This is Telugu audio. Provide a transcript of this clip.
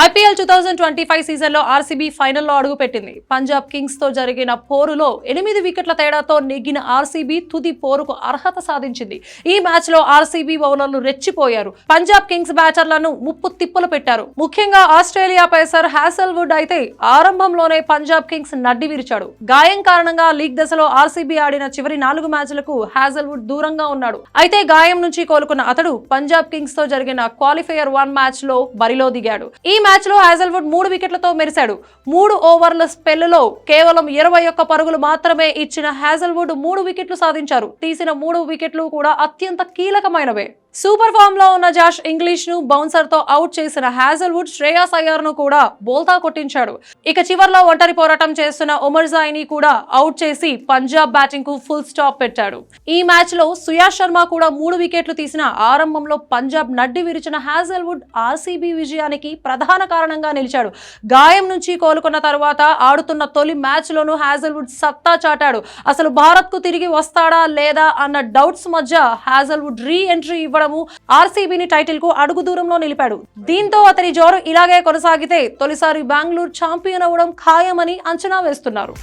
ఐపీఎల్ 2025 సీజన్లో ఆర్సీబీ ఫైనల్లో అడుగుపెట్టింది. పంజాబ్ కింగ్స్ తో జరిగిన పోరులో 8 వికెట్ల తేడాతో నెగ్గిన ఆర్సీబీ తుది పోరుకు అర్హత సాధించింది. ఈ మ్యాచ్ లో ఆర్సీబీ బౌలర్లు రెచ్చిపోయారు. పంజాబ్ కింగ్స్ బ్యాటర్లను ముప్పు తిప్పలు పెట్టారు. ముఖ్యంగా ఆస్ట్రేలియా పేసర్ హ్యాసెల్వుడ్ అయితే ఆరంభంలోనే పంజాబ్ కింగ్స్ నడ్డి విరిచాడు. గాయం కారణంగా లీగ్ దశలో ఆర్సీబీ ఆడిన చివరి 4 మ్యాచ్లకు హ్యాసెల్వుడ్ దూరంగా ఉన్నాడు. అయితే గాయం నుంచి కోలుకున్న అతడు పంజాబ్ కింగ్స్ తో జరిగిన క్వాలిఫైయర్ 1 మ్యాచ్ లో బరిలో దిగాడు. ఈ మ్యాచ్ లో హ్యాసెల్వుడ్ 3 వికెట్లతో మెరిశాడు. 3 ఓవర్ల స్పెల్లో కేవలం 21 పరుగులు మాత్రమే ఇచ్చిన హ్యాసెల్వుడ్ 3 వికెట్లు సాధించారు. తీసిన 3 వికెట్లు కూడా అత్యంత కీలకమైనవే. సూపర్ ఫామ్ లో ఉన్న జాష్ ఇంగ్లీష్ ను బౌన్సర్ తో అవుట్ చేసిన హ్యాసెల్వుడ్ శ్రేయాస్ అయ్యర్ ను కూడా బోల్తా కొట్టించాడు. ఇక చివర్లో ఒంటరి పోరాటం చేస్తున్న ఉమర్ జాయిని కూడా అవుట్ చేసి పంజాబ్ బ్యాటింగ్ కు ఫుల్ స్టాప్ పెట్టాడు. ఈ మ్యాచ్ లో సుయాష్ శర్మ కూడా 3 వికెట్లు తీసిన ఆరంభంలో పంజాబ్ నడ్డి విరిచిన హ్యాసెల్వుడ్ ఆర్సీబీ విజయానికి ప్రధాన కారణంగా నిలిచాడు. గాయం నుంచి కోలుకున్న తర్వాత ఆడుతున్న తొలి మ్యాచ్ లోనూ హ్యాసెల్వుడ్ సత్తా చాటాడు. అసలు భారత్ కు తిరిగి వస్తాడా లేదా అన్న డౌట్స్ మధ్య హ్యాసెల్వుడ్ రీ ఎంట్రీ ఇవ్వడము ఆర్సీబీని టైటిల్ కు అడుగు దూరంలో నిలిపాడు. దీంతో అతని జోరు ఇలాగే కొనసాగితే తొలిసారి బెంగళూరు ఛాంపియన్ అవ్వడం ఖాయమని అంచనా వేస్తున్నారు.